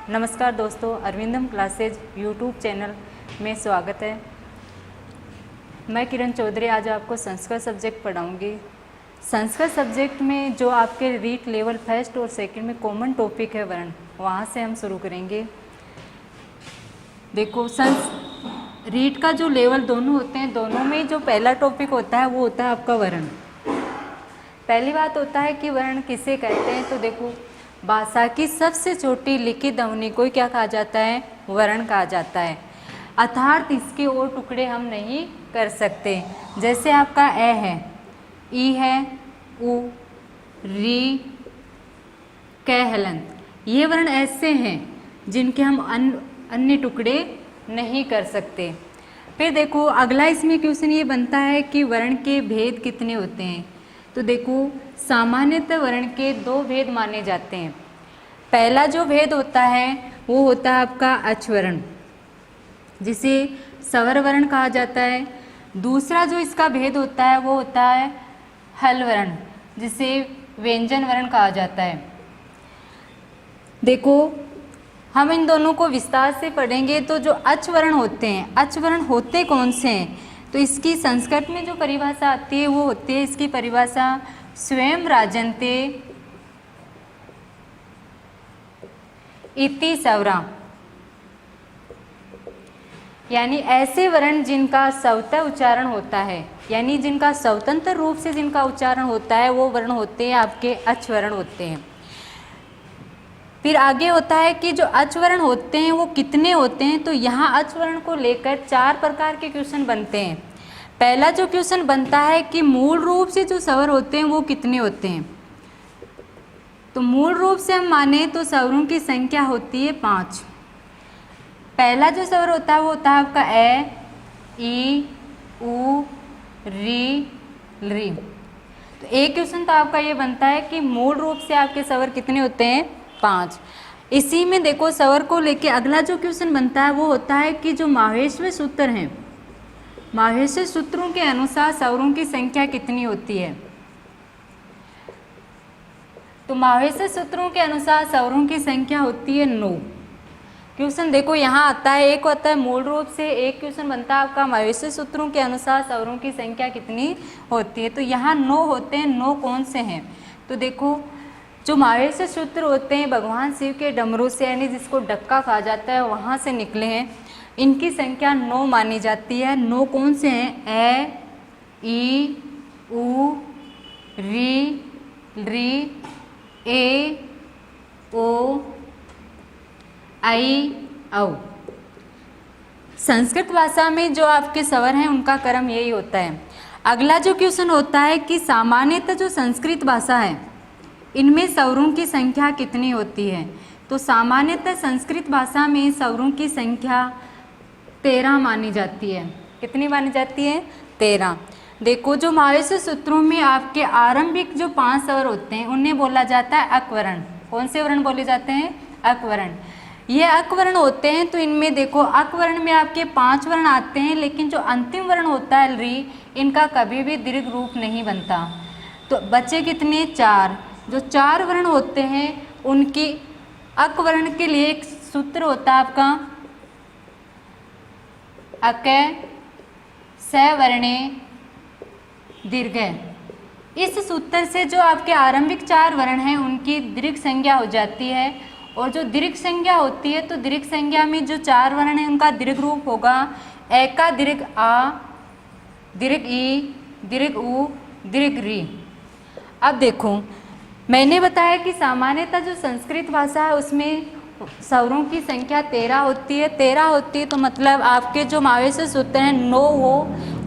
नमस्कार दोस्तों, अरविंदम classes YouTube channel में स्वागत है। मैं किरण चौधरी आज आपको संस्कृत सब्जेक्ट पढ़ाऊंगी। संस्कृत सब्जेक्ट में जो आपके रीट लेवल फर्स्ट और सेकंड में कॉमन टॉपिक है वर्ण, वहाँ से हम शुरू करेंगे। देखो, रीट का जो लेवल दोनों होते हैं, दोनों में जो पहला टॉपिक होता है वो होता है आपका वर्ण। पहली बात होता है कि वर्ण किसे कहते हैं, तो देखो भाषा की सबसे छोटी लिखित ध्वनि को क्या कहा जाता है? वर्ण कहा जाता है। अर्थात इसके और टुकड़े हम नहीं कर सकते। जैसे आपका ए है, ई है, उ, री, कै, हलंत, ये वर्ण ऐसे हैं जिनके हम अन्य टुकड़े नहीं कर सकते। फिर देखो अगला इसमें क्वेश्चन ये बनता है कि वर्ण के भेद कितने होते हैं। तो देखो सामान्यतः वर्ण के दो भेद माने जाते हैं। पहला जो भेद होता है वो होता है आपका अचवर्ण, जिसे स्वर वर्ण कहा जाता है। दूसरा जो इसका भेद होता है वो होता है हल वर्ण, जिसे व्यंजन वर्ण कहा जाता है। देखो हम इन दोनों को विस्तार से पढ़ेंगे। तो जो अचवर्ण होते हैं, अचवर्ण होते कौन से हैं? तो इसकी संस्कृत में जो परिभाषा आती है वो होती है, इसकी परिभाषा स्वयं राजन्ते इति स्वरा, यानी ऐसे वर्ण जिनका स्वतः उच्चारण होता है, यानी जिनका स्वतंत्र रूप से जिनका उच्चारण होता है वो वर्ण होते हैं आपके अचवर्ण होते हैं। फिर आगे होता है कि जो अचवर्ण होते हैं वो कितने होते हैं। तो यहाँ अचवर्ण को लेकर 4 प्रकार के क्वेश्चन बनते हैं। पहला जो क्वेश्चन बनता है कि मूल रूप से जो स्वर होते हैं वो कितने होते हैं। तो मूल रूप से हम माने तो स्वरों की संख्या होती है 5। पहला जो स्वर होता है वो होता है आपका ए, ई, उ, री, री। तो एक क्वेश्चन तो आपका ये बनता है कि मूल रूप से आपके स्वर कितने होते हैं? 5। इसी में देखो स्वर को लेके अगला जो क्वेश्चन बनता है वो होता है कि जो माहेश्वर सूत्र हैं, माहेश्वर सूत्रों के अनुसार स्वरों की संख्या कितनी होती है। तो माहेश्वर सूत्रों के अनुसार स्वरों की संख्या होती है 9। क्वेश्चन देखो यहाँ आता है, एक होता है मूल रूप से, एक क्वेश्चन बनता है आपका माहेश्वर सूत्रों के अनुसार स्वरों की संख्या कितनी होती है। तो यहाँ 9 होते हैं। 9 कौन से हैं? तो देखो जो माहेश्वर सूत्र होते हैं भगवान शिव के डमरू से, यानी जिसको डक्का कहा जाता है, वहाँ से निकले हैं। इनकी संख्या 9 मानी जाती है। 9 कौन से हैं? ए, ई, उ, री, री, ए, ओ, आई, औ। संस्कृत भाषा में जो आपके स्वर हैं उनका क्रम यही होता है। अगला जो क्वेश्चन होता है कि सामान्यतः जो संस्कृत भाषा है इनमें स्वरों की संख्या कितनी होती है। तो सामान्यतः संस्कृत भाषा में स्वरों की संख्या 13 मानी जाती है। कितनी मानी जाती है? 13। देखो जो माहेश्वर सूत्रों में आपके आरंभिक जो 5 स्वर होते हैं उन्हें बोला जाता है अकवर्ण। कौन से वर्ण बोले जाते हैं? अकवर्ण। ये अकवर्ण होते हैं। तो इनमें देखो अकवर्ण में आपके 5 वर्ण आते हैं, लेकिन जो अंतिम वर्ण होता है री, इनका कभी भी दीर्घ रूप नहीं बनता। तो बचे कितने? 4। जो 4 वर्ण होते हैं उनकी अकवर्ण के लिए एक सूत्र होता है आपका अकै सवर्णे दीर्घ। इस सूत्र से जो आपके आरंभिक 4 वर्ण हैं उनकी दीर्घ संज्ञा हो जाती है। और जो दीर्घ संज्ञा होती है तो दीर्घ संज्ञा में जो 4 वर्ण हैं उनका दीर्घ रूप होगा ए का दीर्घ आ, दीर्घ ई, दीर्घ उ, दीर्घ री। अब देखो मैंने बताया कि सामान्यतः जो संस्कृत भाषा है उसमें स्वरों की संख्या 13 होती है। 13 होती है तो मतलब आपके जो माहेश्वर सूत्र हैं 9 हो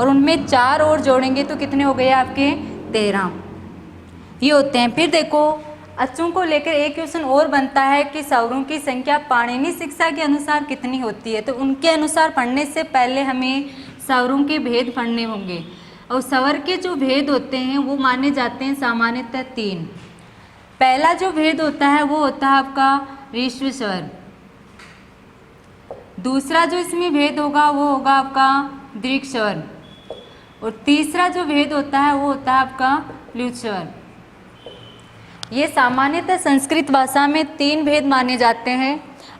और उनमें 4 और जोड़ेंगे तो कितने हो गए आपके? 13 ये होते हैं। फिर देखो अच्चों को लेकर एक क्वेश्चन और बनता है कि स्वरों की संख्या पाणिनि शिक्षा के अनुसार कितनी होती है। तो उनके अनुसार पढ़ने से पहले हमें स्वरों के भेद पढ़ने होंगे। और स्वर के जो भेद होते हैं वो माने जाते हैं सामान्यतः 3। पहला जो भेद होता है वो होता है आपका ऋस्व स्वर। दूसरा जो इसमें भेद होगा वो होगा आपका दीर्घ स्वर। और तीसरा जो भेद होता है वो होता है आपका ल्युत स्वर। ये सामान्यतः संस्कृत भाषा में 3 भेद माने जाते हैं।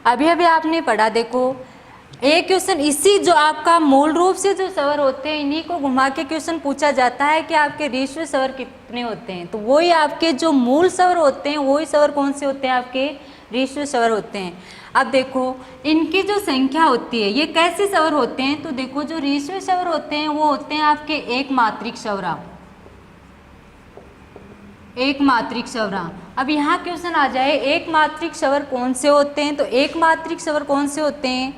अभी अभी आपने पढ़ा, देखो एक क्वेश्चन इसी जो आपका मूल रूप से जो स्वर होते हैं इन्हीं को घुमा के क्वेश्चन पूछा जाता है कि आपके ऋस्व स्वर कितने होते हैं। तो वही आपके जो मूल स्वर होते हैं वही स्वर कौन से होते हैं, आपके ऋस्व स्वर होते हैं। अब देखो इनकी जो संख्या होती है ये कैसे स्वर होते हैं, तो देखो जो ऋस्व स्वर होते हैं वो होते हैं आपके एक मात्रिक स्वर, एक मात्रिक स्वर। अब यहाँ क्वेश्चन आ जाए एक मात्रिक स्वर कौन से होते हैं, तो एक मात्रिक स्वर कौन से होते हैं,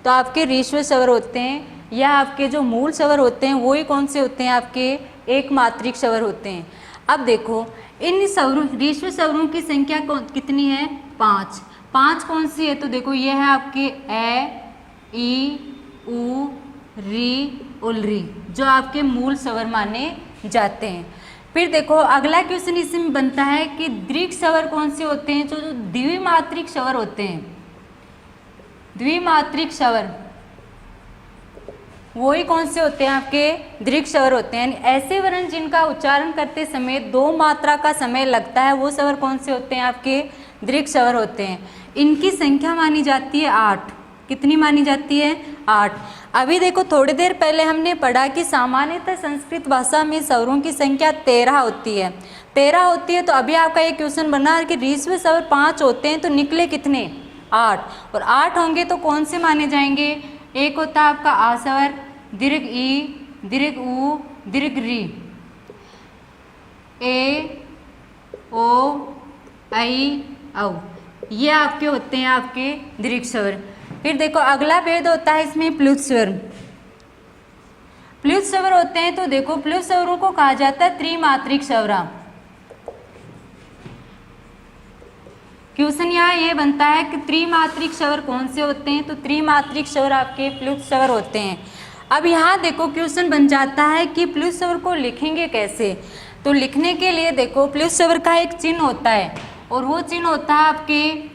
तो आपके ऋस्व स्वर होते हैं, या आपके जो मूल स्वर होते हैं वही कौन से होते हैं, आपके एक मात्रिक स्वर होते हैं। अब देखो इन स्वरों ऋस्व स्वरों की संख्या कितनी है, 5। 5 कौन सी है, तो देखो ये है आपके ए, ई, उ, री, उलरी, जो आपके मूल स्वर माने जाते हैं। फिर देखो अगला क्वेश्चन इसमें बनता है कि दीर्घ स्वर कौन से होते हैं, जो द्विमात्रिक स्वर होते हैं, द्विमात्रिक स्वर वही कौन से होते हैं, आपके दीर्घ स्वर होते हैं। ऐसे वर्ण जिनका उच्चारण करते समय 2 मात्रा का समय लगता है वो स्वर कौन से होते हैं, आपके दीर्घ स्वर होते हैं। इनकी संख्या मानी जाती है 8। कितनी मानी जाती है, 8। अभी देखो थोड़ी देर पहले हमने पढ़ा कि सामान्यतः संस्कृत भाषा में स्वरों की संख्या 13 होती है, 13 होती है। तो अभी आपका एक क्वेश्चन बना कि ऋस्व स्वर 5 होते हैं तो निकले कितने, 8, और 8 होंगे तो कौन से माने जाएंगे, एक होता है आपका आ स्वर, दीर्घ ई, दीर्घ उ, दीर्घ री, ए, ओ, आई, औ, ये आपके होते हैं आपके दीर्घ स्वर। फिर देखो अगला भेद होता है इसमें प्लुत स्वर। प्लुत स्वर होते हैं तो देखो प्लुत स्वरों को कहा जाता है त्रिमात्रिक स्वर। क्वेश्चन यहाँ ये बनता है कि त्रिमात्रिक स्वर कौन से होते हैं, तो त्रिमात्रिक स्वर आपके प्लुत स्वर होते हैं। अब यहाँ देखो क्वेश्चन बन जाता है कि प्लुत स्वर को लिखेंगे कैसे, तो लिखने के लिए देखो प्लुत स्वर का एक चिन्ह होता है और वो चिन्ह होता है आपके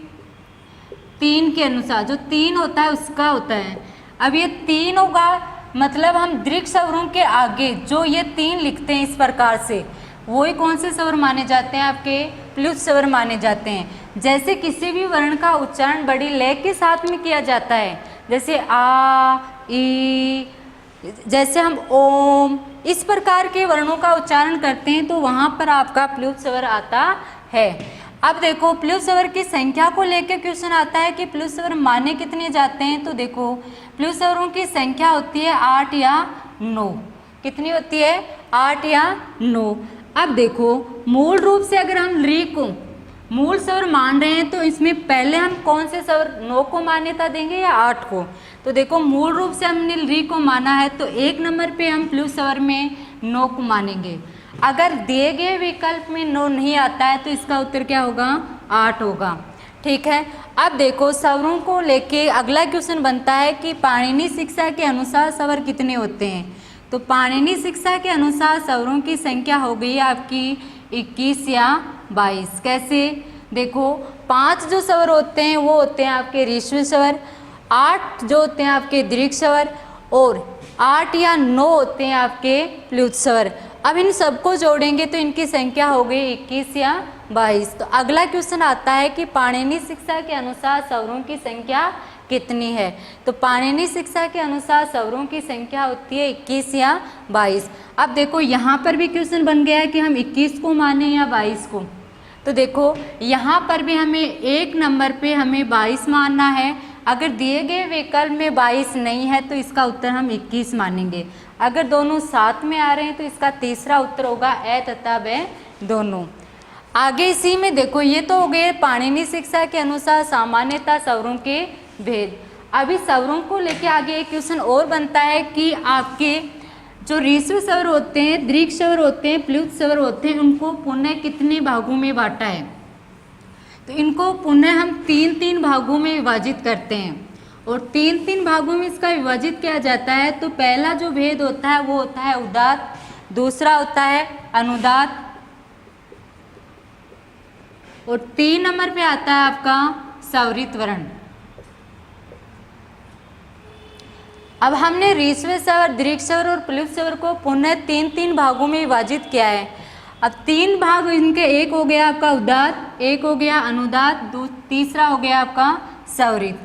3 के अनुसार, जो 3 होता है उसका होता है। अब ये 3 होगा मतलब हम दीर्घ स्वरों के आगे जो ये 3 लिखते हैं इस प्रकार से वही कौन से स्वर माने जाते हैं, आपके प्लुत स्वर माने जाते हैं। जैसे किसी भी वर्ण का उच्चारण बड़ी लय के साथ में किया जाता है, जैसे आ, ई, जैसे हम ओम, इस प्रकार के वर्णों का उच्चारण करते हैं तो वहाँ पर आपका प्लुत स्वर आता है। अब देखो प्लुत स्वर की संख्या को लेकर क्वेश्चन आता है कि प्लुत स्वर माने कितने जाते हैं, तो देखो प्लुत स्वरों की संख्या होती है 8 या 9। कितनी होती है, 8 या 9। अब देखो मूल रूप से अगर हम री को मूल स्वर मान रहे हैं तो इसमें पहले हम कौन से स्वर 9 को मान्यता देंगे या 8 को, तो देखो मूल रूप से हमने री को माना है तो 1 नंबर पे हम प्लुत स्वर में 9 को मानेंगे। अगर दिए गए विकल्प में 9 नहीं आता है तो इसका उत्तर क्या होगा, 8 होगा। ठीक है। अब देखो स्वरों को लेके अगला क्वेश्चन बनता है कि पाणिनि शिक्षा के अनुसार स्वर कितने होते हैं, तो पाणिनि शिक्षा के अनुसार स्वरों की संख्या हो गई आपकी 21 या 22। कैसे, देखो 5 जो स्वर होते हैं वो होते हैं आपके ऋस्व स्वर, 8 जो होते हैं आपके दीर्घ स्वर और 8 या 9 होते हैं आपके प्लुत स्वर। अब इन सबको जोड़ेंगे तो इनकी संख्या हो गई 21 या 22। तो अगला क्वेश्चन आता है कि पाणिनि शिक्षा के अनुसार स्वरों की संख्या कितनी है, तो पाणिनि शिक्षा के अनुसार स्वरों की संख्या होती है 21 या 22। अब देखो यहाँ पर भी क्वेश्चन बन गया है कि हम 21 को माने या 22 को, तो देखो यहाँ पर भी हमें 1 नंबर पे हमें 22 मानना है। अगर दिए गए विकल्प में 22 नहीं है तो इसका उत्तर हम 21 मानेंगे। अगर दोनों साथ में आ रहे हैं तो इसका तीसरा उत्तर होगा ए तथा ब दोनों। आगे इसी में देखो ये तो हो गए पाणिनि शिक्षा के अनुसार सामान्यतः स्वरों के भेद। अभी स्वरों को लेके आगे एक क्वेश्चन और बनता है कि आपके जो ऋस्व स्वर होते हैं, दीर्घ स्वर होते हैं, प्लुत स्वर होते हैं, उनको पुनः कितने भागों में बांटा है, तो इनको पुनः हम 3-3 भागों में विभाजित करते हैं और 3-3 भागों में इसका विभाजित किया जाता है। तो पहला जो भेद होता है वो होता है उदात्त, दूसरा होता है अनुदात्त और 3 नंबर पे आता है आपका स्वरित वर्ण। अब हमने ऋस्व स्वर, दीर्घ स्वर और प्लुत स्वर को पुनः 3-3 भागों में विभाजित किया है। अब 3 भाग इनके, एक हो गया आपका उदात्त, एक हो गया अनुदात्त, तीसरा हो गया आपका स्वरित।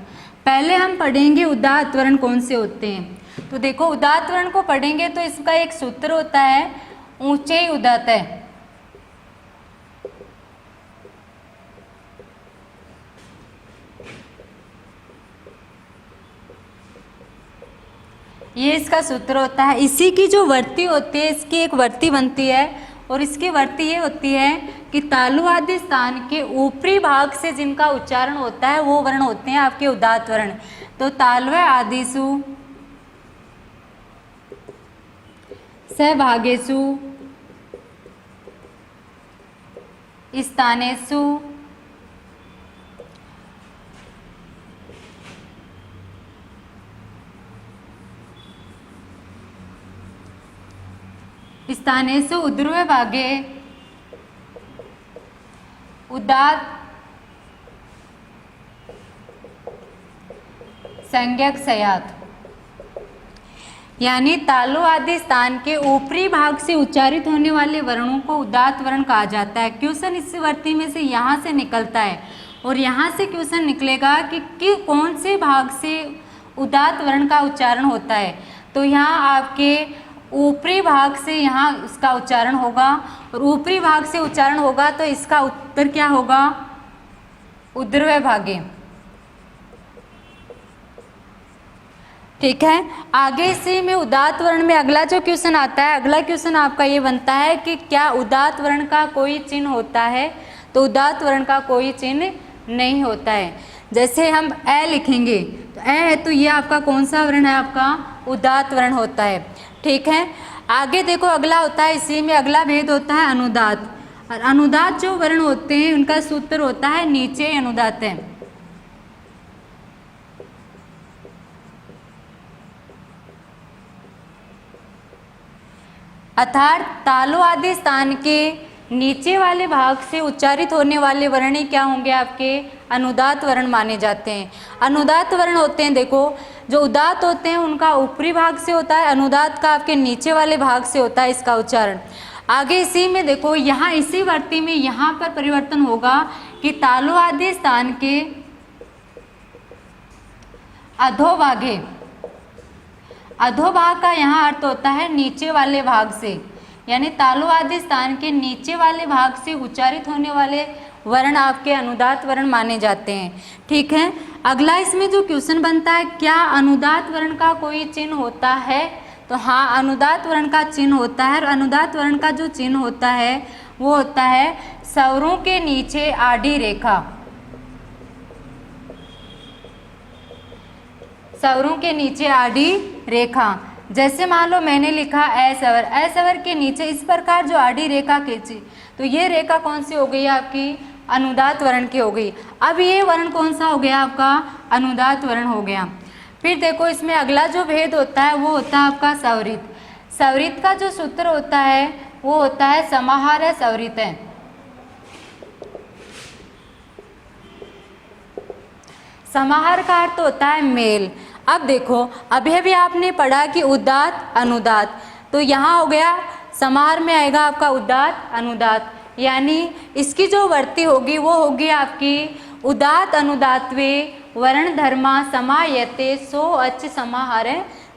पहले हम पढ़ेंगे उदात्त वर्ण कौन से होते हैं। तो देखो उदात्त वर्ण को पढ़ेंगे तो इसका एक सूत्र होता है, ऊंचे उदात्त है। ये इसका सूत्र होता है। इसी की जो वर्ती होती है, इसकी एक वर्ती बनती है और इसकी वर्ती ये होती है कि तालु आदि स्थान के ऊपरी भाग से जिनका उच्चारण होता है वो वर्ण होते हैं आपके उदात्त वर्ण। तो तालु आदिषु, सहभागेषु, स्थानेषु, स्थानेषु ऊर्ध्वे भागे उदात्त संज्ञक स्यात्। यानी तालु आदि स्थान के ऊपरी भाग से उच्चारित होने वाले वर्णों को उदात्त वर्ण कहा जाता है। क्वेश्चन इस वर्ती में से यहाँ से निकलता है और यहाँ से क्वेश्चन निकलेगा कि कौन से भाग से उदात्त वर्ण का उच्चारण होता है। तो यहाँ आपके ऊपरी भाग से यहाँ इसका उच्चारण होगा और ऊपरी भाग से उच्चारण होगा तो इसका उत्तर क्या होगा, ऊर्ध्वे भागे। ठीक है, आगे इसी में उदात्त वर्ण में अगला जो क्वेश्चन आता है, अगला क्वेश्चन आपका ये बनता है कि क्या उदात्त वर्ण का कोई चिन्ह होता है। तो उदात्त वर्ण का कोई चिन्ह नहीं होता है। जैसे हम ए लिखेंगे तो ए है तो ये आपका कौन सा वर्ण है, आपका उदात्त वर्ण होता है। ठीक है, आगे देखो अगला होता है, इसी में अगला भेद होता है अनुदात्त। और अनुदात्त जो वर्ण होते हैं उनका सूत्र होता है नीचे अनुदात्त है। अर्थात तालु आदि स्थान के नीचे वाले भाग से उच्चारित होने वाले वर्ण ही क्या होंगे, आपके अनुदात्त वर्ण माने जाते हैं। अनुदात्त वर्ण होते हैं, देखो जो उदात्त होते हैं उनका ऊपरी भाग से होता है, अनुदात्त का आपके नीचे वाले भाग से होता है इसका उच्चारण। आगे इसी में देखो यहाँ इसी वर्ती में यहाँ पर परिवर्तन होगा कि तालु आदि स्थान के अधोभागे, अधोभाग का यहाँ अर्थ होता है नीचे वाले भाग से, यानी तालु आदि स्थान के नीचे वाले भाग से उच्चारित होने वाले वर्ण आपके अनुदात्त वर्ण माने जाते हैं। ठीक है, अगला इसमें जो क्वेश्चन बनता है, क्या अनुदात्त वर्ण का कोई चिन्ह होता है। तो हाँ, अनुदात्त वर्ण का चिन्ह होता है और अनुदात्त वर्ण का जो चिन्ह होता है वो होता है स्वरों के नीचे आड़ी रेखा। स्वरों के नीचे आड़ी रेखा, जैसे मान लो मैंने लिखा ए स्वर, ए स्वर के नीचे इस प्रकार जो आड़ी रेखा खींची तो ये रेखा कौन सी हो गई आपकी, अनुदात्त वर्ण की हो गई। अब ये वर्ण कौन सा हो गया आपका, अनुदात्त वर्ण हो गया। फिर देखो इसमें अगला जो भेद होता है वो होता है आपका स्वरित। स्वरित का जो सूत्र होता है वो होता है समाहार है स्वरित है। समाहार का अर्थ होता है मेल। अब देखो अभी आपने पढ़ा कि उदात्त अनुदात्त, तो यहाँ हो गया समाहार में आएगा आपका उदात्त अनुदात्त, यानी इसकी जो वर्ती होगी वो होगी आपकी उदात्त अनुदात्वे वर्ण धर्मा समायते सो अच समाहार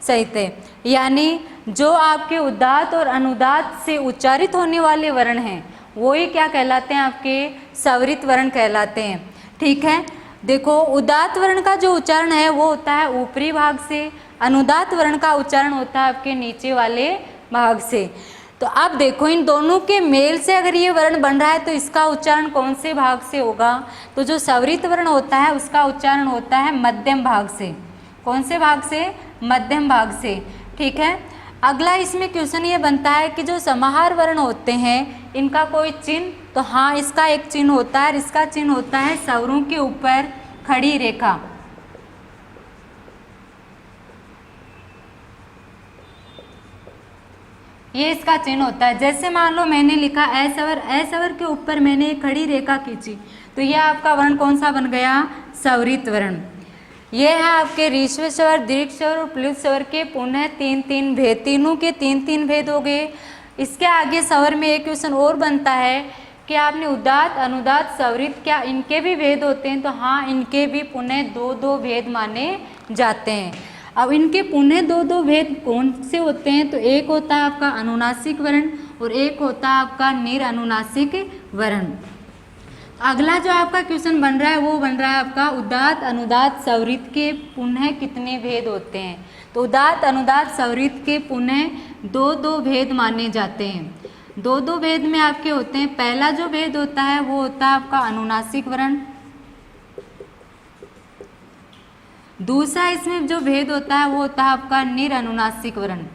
सहिते। यानी जो आपके उदात्त और अनुदात्त से उच्चारित होने वाले वर्ण हैं वो ही क्या कहलाते हैं, आपके स्वरित वर्ण कहलाते हैं। ठीक है, देखो उदात्त वर्ण का जो उच्चारण है वो होता है ऊपरी भाग से, अनुदात्त वर्ण का उच्चारण होता है आपके नीचे वाले भाग से। तो अब देखो इन दोनों के मेल से अगर ये वर्ण बन रहा है तो इसका उच्चारण कौन से भाग से होगा, तो जो स्वरित वर्ण होता है उसका उच्चारण होता है मध्यम भाग से। कौन से भाग से, मध्यम भाग से। ठीक है, अगला इसमें क्वेश्चन ये बनता है कि जो समाहार वर्ण होते हैं इनका कोई चिन्ह, तो हाँ इसका एक चिन्ह होता है, इसका चिन्ह होता है स्वरों के ऊपर खड़ी रेखा। ये इसका चिन्ह होता है। जैसे मान लो मैंने लिखा ए स्वर, ए स्वर के ऊपर मैंने एक खड़ी रेखा खींची तो यह आपका वर्ण कौन सा बन गया, स्वरित वर्ण। ये है आपके ऋस्व स्वर, दीर्घ स्वर और प्लुत स्वर के पुनः तीन भेद, तीनों के तीन भेद हो गए। इसके आगे स्वर में एक क्वेश्चन और बनता है कि आपने उदात्त अनुदात्त स्वरित क्या इनके भी भेद होते हैं, तो हाँ इनके भी पुनः दो दो भेद माने जाते हैं। अब इनके पुनः दो दो भेद कौन से होते हैं, तो एक होता है आपका अनुनासिक वर्ण और एक होता है आपका निरनुनासिक वर्ण। अगला जो आपका क्वेश्चन बन रहा है वो बन रहा है आपका उदात्त अनुदात्त स्वरित के पुनः कितने भेद होते हैं। तो उदात्त अनुदात्त स्वरित के पुनः दो दो भेद माने जाते हैं। दो दो भेद में आपके होते हैं, पहला जो भेद होता है वो होता है आपका अनुनासिक वर्ण, दूसरा इसमें जो भेद होता है वो होता है आपका निरनुनासिक वर्ण।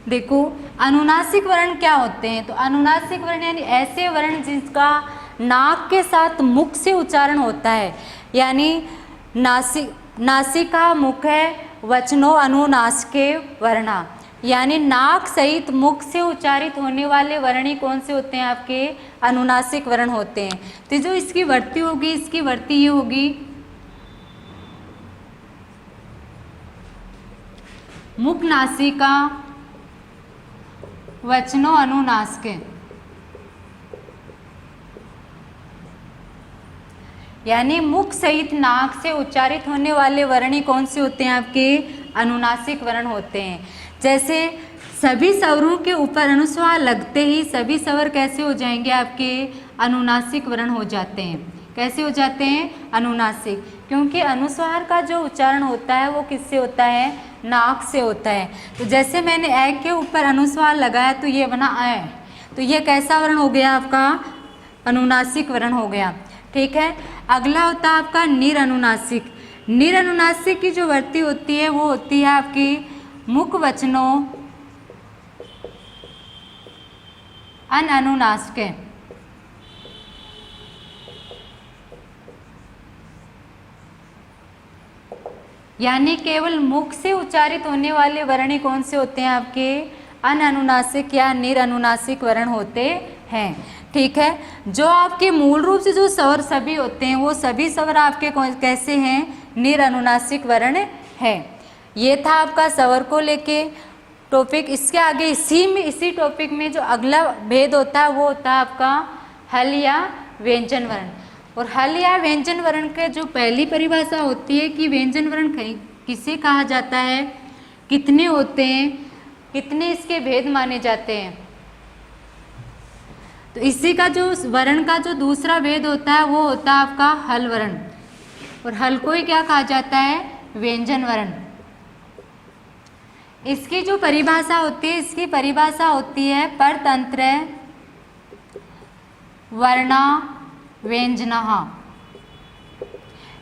देखो अनुनासिक वर्ण क्या होते हैं, तो अनुनासिक वर्ण यानी ऐसे वर्ण जिसका नाक के साथ मुख से उच्चारण होता है, यानी नासिका मुख है वचनो अनुनासिके वर्णा, यानी नाक सहित मुख से उच्चारित होने वाले वर्ण ही कौन से होते हैं, आपके अनुनासिक वर्ण होते हैं। तो जो इसकी वर्ती होगी, इसकी वर्ती ये होगी मुख नासिका वचनो अनुनासिके, यानी मुख सहित नाक से उच्चारित होने वाले वर्ण ही कौन से होते हैं, आपके अनुनासिक वर्ण होते हैं। जैसे सभी स्वरों के ऊपर अनुस्वार लगते ही सभी स्वर कैसे हो जाएंगे, आपके अनुनासिक वर्ण हो जाते हैं। कैसे हो जाते हैं, अनुनासिक, क्योंकि अनुस्वार का जो उच्चारण होता है वो किससे होता है, नाक से होता है। तो जैसे मैंने ए के ऊपर अनुस्वार लगाया तो ये बना ए, तो ये कैसा वर्ण हो गया, आपका अनुनासिक वर्ण हो गया। ठीक है, अगला होता है आपका निरनुनासिक। निरनुनासिक की जो वर्ती होती है वो होती है आपकी मुख वचनों अनुनासिके, यानी केवल मुख से उच्चारित होने वाले वर्ण कौन से होते हैं, आपके अनुनासिक या निरनुनासिक वर्ण होते हैं। ठीक है, जो आपके मूल रूप से जो स्वर सभी होते हैं वो सभी स्वर आपके कैसे हैं, निरनुनासिक वर्ण है। ये था आपका स्वर को लेके टॉपिक। इसके आगे इसी टॉपिक में जो अगला भेद होता है वो होता है आपका हल या व्यंजन वर्ण। और हल या व्यंजन वर्ण के जो पहली परिभाषा होती है कि व्यंजन वर्ण किसे कहा जाता है, कितने होते हैं, कितने इसके भेद माने जाते हैं। तो इसी का जो वर्ण का जो दूसरा भेद होता है वो होता है आपका हल वर्ण, और हल को ही क्या कहा जाता है, व्यंजन वर्ण। इसकी जो परिभाषा होती है, इसकी परिभाषा होती है परतंत्र वर्णा व्यंजनः,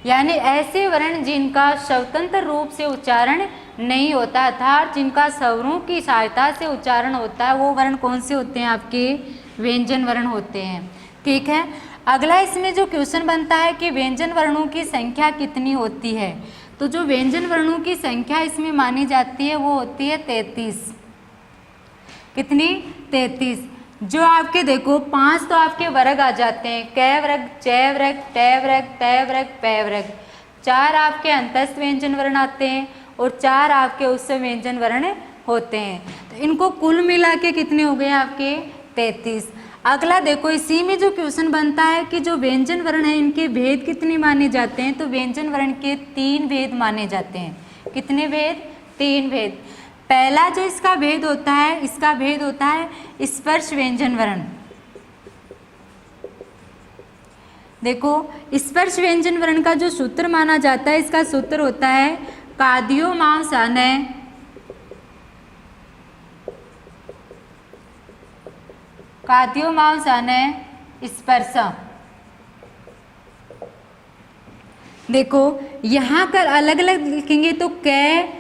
यानी ऐसे वर्ण जिनका स्वतंत्र रूप से उच्चारण नहीं होता, अर्थात जिनका स्वरों की सहायता से उच्चारण होता है, वो वर्ण कौन से होते हैं, आपके व्यंजन वर्ण होते हैं। ठीक है, अगला इसमें जो क्वेश्चन बनता है कि व्यंजन वर्णों की संख्या कितनी होती है, तो जो व्यंजन वर्णों की संख्या इसमें मानी जाती है वो होती है 33। कितनी, 33। जो आपके देखो 5 तो आपके वर्ग आ जाते हैं, कै वर्ग, चै वर्ग, टै वर्ग, तै वर्ग, पै वर्ग। 4 आपके अंतस्थ व्यंजन वर्ण आते हैं और 4 आपके उत्सव व्यंजन वर्ण होते हैं। तो इनको कुल मिला के कितने हो गए आपके, 33। अगला देखो इसी में जो क्वेश्चन बनता है कि जो व्यंजन वर्ण है इनके भेद कितने माने जाते हैं, तो व्यंजन वर्ण के 3 भेद माने जाते हैं। कितने भेद, 3 भेद। पहला जो इसका भेद होता है, इसका भेद होता है स्पर्श व्यंजन वर्ण। देखो स्पर्श व्यंजन वर्ण का जो सूत्र माना जाता है, इसका सूत्र होता है कादियो मांस अनय काद्यो मांस अनय स्पर्श। देखो यहाँ कर अलग अलग लिखेंगे तो कै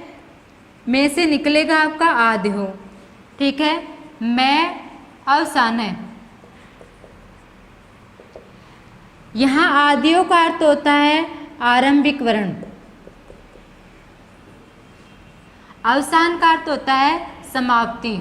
में से निकलेगा आपका आद्यो, ठीक है, मैं अवसान है। यहाँ आद्यो का अर्थ होता है आरंभिक वर्ण, अवसान का अर्थ होता है समाप्ति।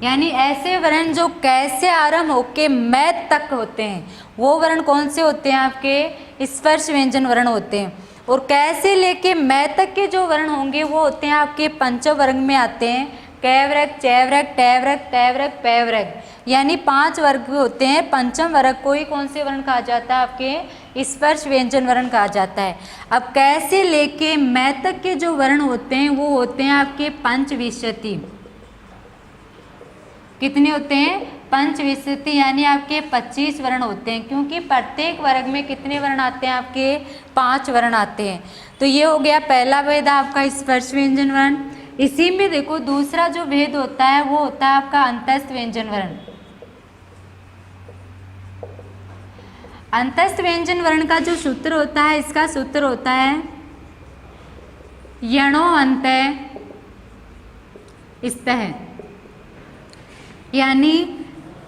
यानी ऐसे वर्ण जो कैसे आरंभ होके मैं तक होते हैं वो वर्ण कौन से होते हैं, आपके स्पर्श व्यंजन वर्ण होते हैं। और कैसे लेके मैं तक के जो वर्ण होंगे वो होते हैं आपके पंचवर्ग में आते हैं। कैवर्ग, चैवर्ग, टैवर्ग, तैवर्ग, पैवर्ग, यानी 5 वर्ग होते हैं। पंचम वर्ग को ही कौन से वर्ण कहा जाता है? आपके स्पर्श व्यंजन वर्ण कहा जाता है। अब कैसे लेके मै तक के जो वर्ण होते हैं वो होते हैं आपके पंचविंशति। कितने होते हैं? पंचविंशति, यानी आपके 25 वर्ण होते हैं, क्योंकि प्रत्येक वर्ग में कितने वर्ण आते हैं? आपके 5 वर्ण आते हैं। तो ये हो गया पहला भेद आपका स्पर्श व्यंजन वर्ण। इसी में देखो दूसरा जो भेद होता है वो होता है आपका अंतस्थ व्यंजन वर्ण। अंतस्थ व्यंजन वर्ण का जो सूत्र होता है, इसका सूत्र होता है यणो अंतः स्तः, यानी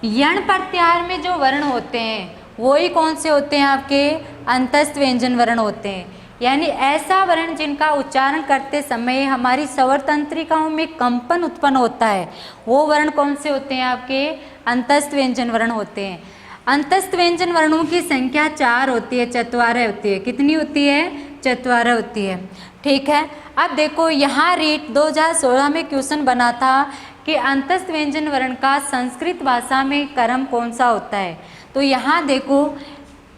यण प्रत्याहार में जो वर्ण होते हैं वो ही कौन से होते हैं? आपके अंतस्थ व्यंजन वर्ण होते हैं। यानी ऐसा वर्ण जिनका उच्चारण करते समय हमारी स्वर तंत्रिकाओं में कंपन उत्पन्न होता है, वो वर्ण कौन से होते हैं? आपके अंतस्थ व्यंजन वर्ण होते हैं। अंतस्थ व्यंजन वर्णों की संख्या 4 होती है, चत्वारह होती है। कितनी होती है? चत्वारह होती है। ठीक है, अब देखो यहाँ रीट 2016 में क्वेश्चन बना था कि अंतस्थ व्यंजन वर्ण का संस्कृत भाषा में क्रम कौन सा होता है। तो यहाँ देखो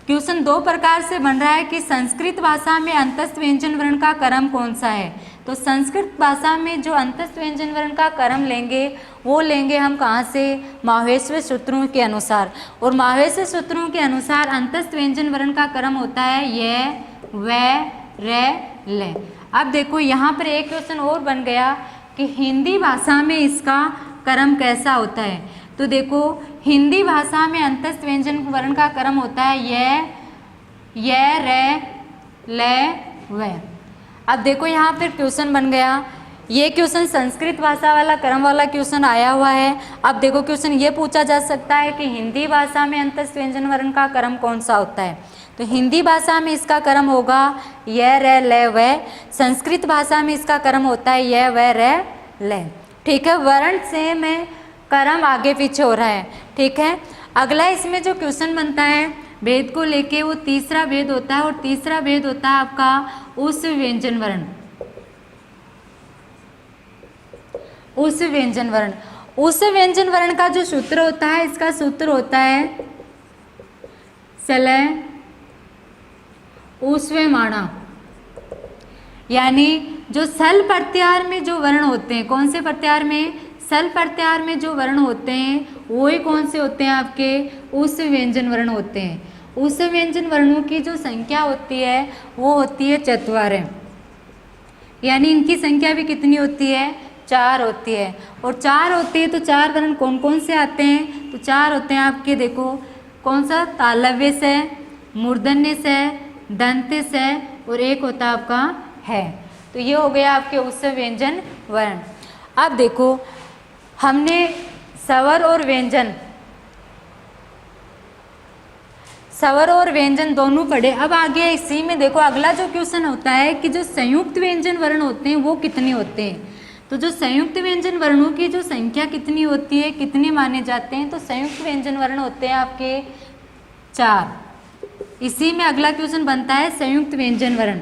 क्वेश्चन 2 प्रकार से बन रहा है कि संस्कृत भाषा में अंतस्थ व्यंजन वर्ण का क्रम कौन सा है। तो संस्कृत भाषा में जो अंतस्थ व्यंजन वर्ण का क्रम लेंगे वो लेंगे हम कहाँ से? माहेश्वर सूत्रों के अनुसार। और माहेश्वर सूत्रों के अनुसार अंतस्थ व्यंजन वर्ण का क्रम होता है य, व, र, ल। अब देखो यहाँ पर एक क्वेश्चन और बन गया कि हिंदी भाषा में इसका क्रम कैसा होता है। तो देखो हिंदी भाषा में अंतस्थ व्यंजन वर्ण का क्रम होता है य, र, ल, व। अब देखो यहाँ पर क्वेश्चन बन गया, ये क्वेश्चन संस्कृत भाषा वाला क्रम वाला क्वेश्चन आया हुआ है। अब देखो क्वेश्चन ये पूछा जा सकता है कि हिंदी भाषा में अंतस्थ व्यंजन वर्ण का क्रम कौन सा होता है। तो हिंदी भाषा में इसका क्रम होगा य, र, ल, व। संस्कृत भाषा में इसका क्रम होता है य, व, र, ल। ठीक है, वर्ण से में क्रम आगे पीछे हो रहा है। ठीक है, अगला इसमें जो क्वेश्चन बनता है भेद को लेके वो तीसरा भेद होता है, और तीसरा भेद होता है आपका उस व्यंजन वर्ण। उस व्यंजन वर्ण, उस व्यंजन वर्ण का जो सूत्र होता है, इसका सूत्र होता है सलय उस्वेमाणा। यानी जो सल प्रत्याहार में जो वर्ण होते हैं, कौन से प्रत्याहार में? सल प्रत्याहार में जो वर्ण होते हैं वो ही कौन से होते हैं? आपके उस व्यंजन वर्ण होते हैं। उस व्यंजन वर्णों की जो संख्या होती है वो होती है चत्वारह, यानी इनकी संख्या भी कितनी होती है? 4 होती है। और 4 होती है तो 4 वर्ण कौन कौन से आते हैं? तो 4 होते हैं आपके, देखो कौन सा? तालव्य से, मूर्धन्य से, दंत से, और एक होता है आपका है। तो ये हो गया आपके उस व्यंजन वर्ण। अब देखो हमने स्वर और व्यंजन, स्वर और व्यंजन दोनों पढ़े। अब आगे इसी में देखो अगला जो क्वेश्चन होता है कि जो संयुक्त व्यंजन वर्ण होते हैं वो कितने होते हैं। तो जो संयुक्त व्यंजन वर्णों की जो संख्या कितनी होती है, कितने माने जाते हैं? तो संयुक्त व्यंजन वर्ण होते हैं आपके 4। इसी में अगला क्वेश्चन बनता है संयुक्त व्यंजन वर्ण,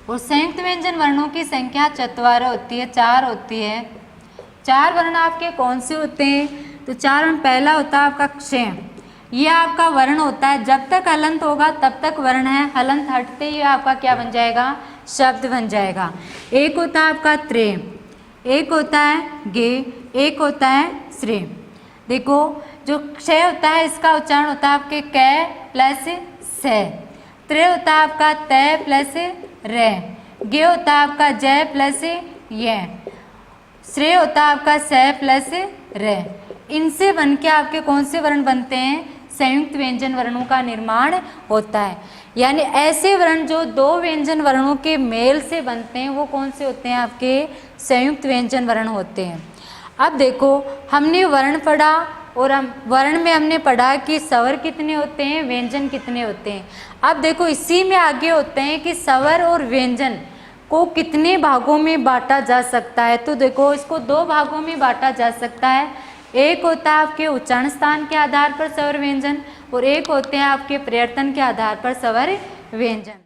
और संयुक्त व्यंजन वर्णों की संख्या चत्वारह होती है, 4 होती है। 4 वर्ण आपके कौन से होते हैं? तो 4 वर्ण, पहला होता है आपका क्षय। ये आपका वर्ण होता है, जब तक हलंत होगा तब तक वर्ण है, हलंत हटते ही आपका क्या बन जाएगा? शब्द बन जाएगा। एक होता है आपका त्रे, एक होता है गे, एक होता है श्रे। देखो जो क्षय होता है इसका उच्चारण होता है आपके कै प्लस से। त्रे होता है आपका तय प्लस रे। गे होता है आपका जय प्लस ये। श्रेय होता है आपका स प्लस रे। इनसे बन के आपके कौन से वर्ण बनते हैं? संयुक्त व्यंजन वर्णों का निर्माण होता है। यानी ऐसे वर्ण जो 2 व्यंजन वर्णों के मेल से बनते हैं वो कौन से होते हैं? आपके संयुक्त व्यंजन वर्ण होते हैं। अब देखो हमने वर्ण पढ़ा, और वर्ण में हमने पढ़ा कि स्वर कितने होते हैं, व्यंजन कितने होते हैं। अब देखो इसी में आगे होते हैं कि स्वर और व्यंजन को कितने भागों में बांटा जा सकता है। तो देखो इसको 2 भागों में बांटा जा सकता है। एक होता है आपके उच्चारण स्थान के आधार पर स्वर व्यंजन, और एक होते हैं आपके प्रयत्न के आधार पर स्वर व्यंजन।